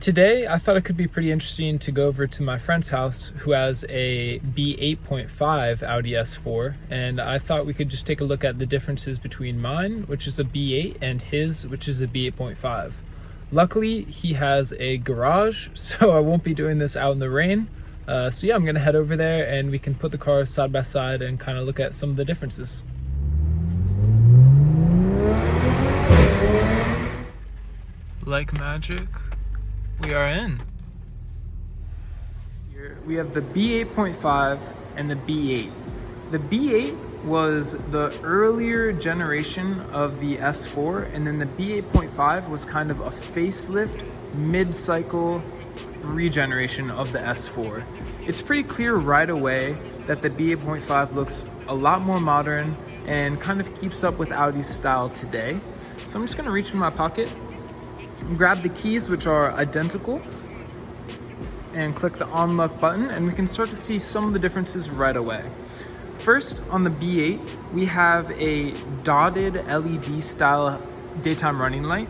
Today, I thought it could be pretty interesting to go over to my friend's house who has a B8.5 Audi S4, and I thought we could just take a look at the differences between mine, which is a B8, and his, which is a B8.5. Luckily, he has a garage, so I won't be doing this out in the rain. So yeah, I'm gonna head over there and we can put the cars side by side and kind of look at some of the differences. Like magic, we are in. Here we have the B8.5 and the B8. The B8 was the earlier generation of the S4, and then the B8.5 was kind of a facelift, mid-cycle regeneration of the S4. It's pretty clear right away that the B8.5 looks a lot more modern and kind of keeps up with Audi's style today. So I'm just gonna reach in my pocket, grab the keys, which are identical, and click the unlock button, and we can start to see some of the differences right away. First, on the B8, we have a dotted LED style daytime running light,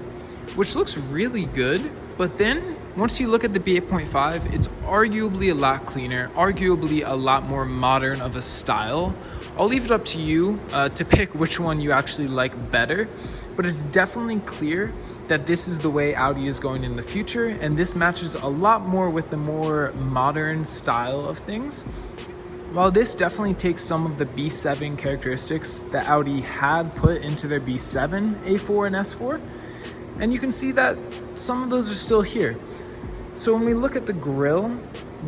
which looks really good, but then once you look at the B8.5, it's arguably a lot cleaner, arguably a lot more modern of a style. I'll leave it up to you to pick which one you actually like better, but it's definitely clear that this is the way Audi is going in the future, and this matches a lot more with the more modern style of things. While this definitely takes some of the B7 characteristics that Audi had put into their B7, A4, and S4, and you can see that some of those are still here. So when we look at the grille,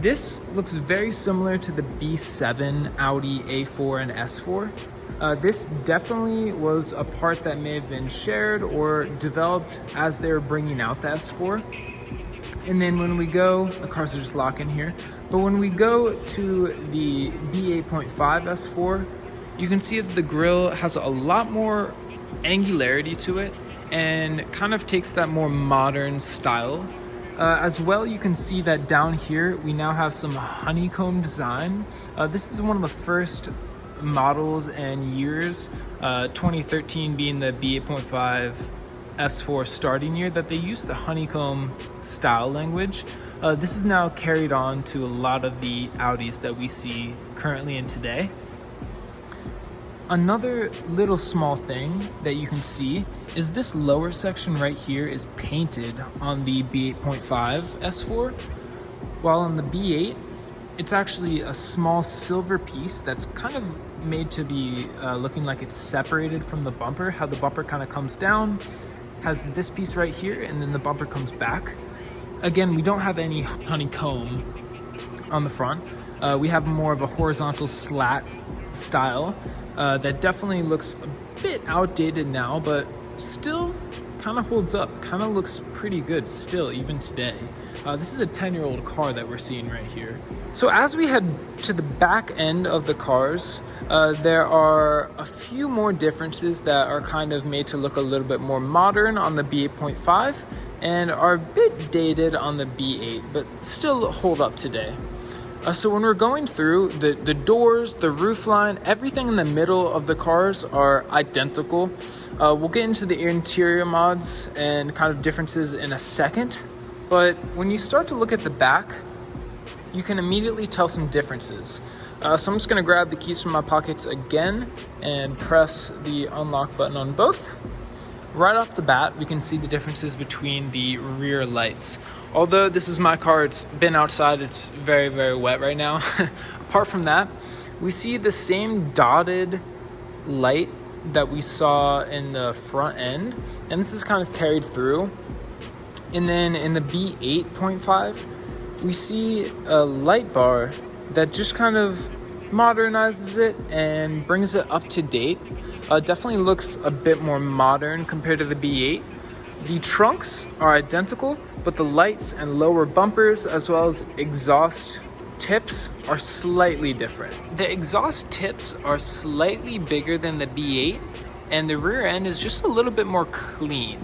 this looks very similar to the B7 Audi A4 and S4. This definitely was a part that may have been shared or developed as they were bringing out the S4. And then when we go, the cars are just locking here, but when we go to the B8.5 S4, you can see that the grille has a lot more angularity to it and kind of takes that more modern style. As well, you can see that down here, we now have some honeycomb design. This is one of the first models and years, 2013 being the B8.5 S4 starting year, that they used the honeycomb style language. This is now carried on to a lot of the Audis that we see currently in today. Another little small thing that you can see is this lower section right here is painted on the B8.5 S4, while on the B8, it's actually a small silver piece that's kind of made to be looking like it's separated from the bumper, how the bumper kind of comes down, has this piece right here, and then the bumper comes back. Again, we don't have any honeycomb on the front. We have more of a horizontal slat style that definitely looks a bit outdated now, but still kind of holds up, kind of looks pretty good still, even today. This is a 10-year-old car that we're seeing right here. So as we head to the back end of the cars, there are a few more differences that are kind of made to look a little bit more modern on the B8.5 and are a bit dated on the B8, but still hold up today. So when we're going through, the doors, the roofline, everything in the middle of the cars are identical. We'll get into the interior mods and kind of differences in a second, but when you start to look at the back, you can immediately tell some differences. So I'm just gonna grab the keys from my pockets again and press the unlock button on both. Right off the bat, we can see the differences between the rear lights. Although this is my car, it's been outside, it's very, very wet right now. Apart from that, we see the same dotted light that we saw in the front end, and this is kind of carried through. And then in the B8.5, we see a light bar that just kind of modernizes it and brings it up to date. Definitely looks a bit more modern compared to the B8. The trunks are identical, but the lights and lower bumpers, as well as exhaust tips, are slightly different. The exhaust tips are slightly bigger than the B8, and the rear end is just a little bit more clean,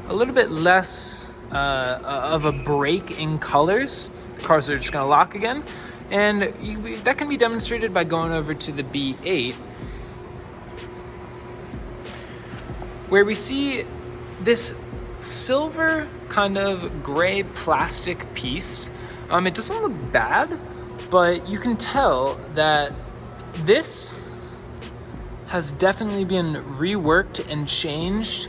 a little bit less of a break in colors. The cars are just gonna lock again, and that can be demonstrated by going over to the B8, where we see this silver kind of gray plastic piece. It doesn't look bad, but you can tell that this has definitely been reworked and changed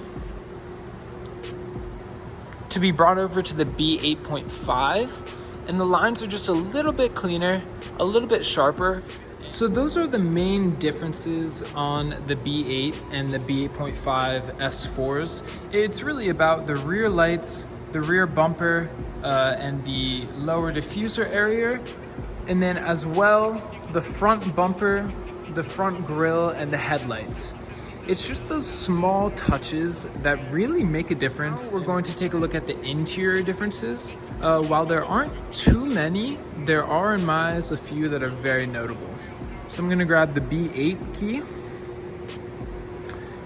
to be brought over to the B8.5, and the lines are just a little bit cleaner, a little bit sharper. So those are the main differences on the B8 and the B8.5 S4s. It's really about the rear lights, the rear bumper, and the lower diffuser area, and then as well the front bumper, the front grille, and the headlights. It's just those small touches that really make a difference. We're going to take a look at the interior differences. While there aren't too many, there are in my eyes a few that are very notable. So I'm gonna grab the B8 key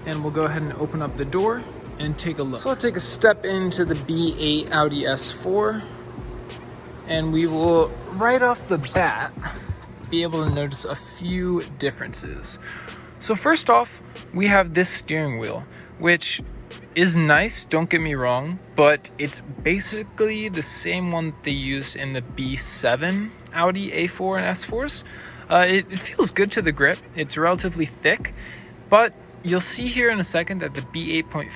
and we'll go ahead and open up the door and take a look. So I'll take a step into the B8 Audi S4 and we will, right off the bat, be able to notice a few differences. So first off, we have this steering wheel, which is nice, don't get me wrong, but it's basically the same one they used in the B7 Audi A4 and S4s. It feels good to the grip. It's relatively thick, but you'll see here in a second that the B8.5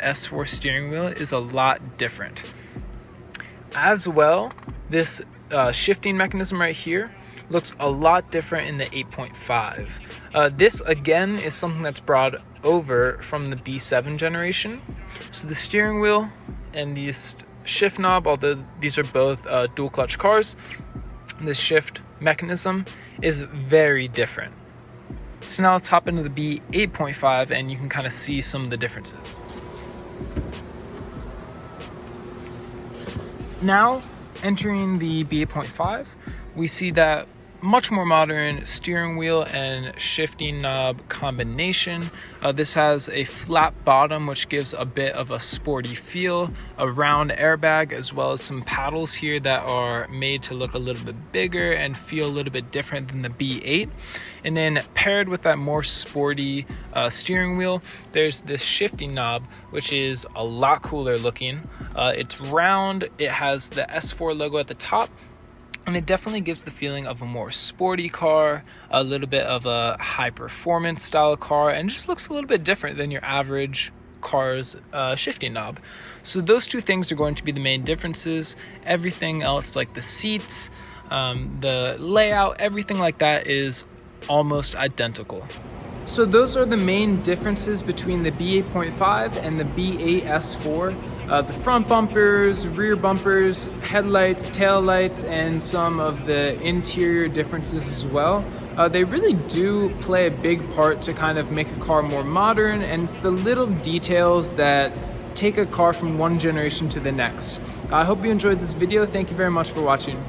S4 steering wheel is a lot different. As well, this shifting mechanism right here looks a lot different in the 8.5. This again is something that's brought over from the B7 generation. So the steering wheel and the shift knob, although these are both dual clutch cars, the shift mechanism is very different. So now let's hop into the B8.5 and you can kind of see some of the differences. Now entering the B8.5, we see that much more modern steering wheel and shifting knob combination. This has a flat bottom, which gives a bit of a sporty feel, a round airbag, as well as some paddles here that are made to look a little bit bigger and feel a little bit different than the B8. And then paired with that more sporty steering wheel, there's this shifting knob, which is a lot cooler looking. It's round, it has the S4 logo at the top, and it definitely gives the feeling of a more sporty car, a little bit of a high performance style car, and just looks a little bit different than your average car's shifting knob. So those two things are going to be the main differences. Everything else, like the seats, the layout, everything like that is almost identical. So those are the main differences between the B8.5 and the B8 S4. The front bumpers, rear bumpers, headlights, tail lights, and some of the interior differences as well. They really do play a big part to kind of make a car more modern, and it's the little details that take a car from one generation to the next. I hope you enjoyed this video. Thank you very much for watching.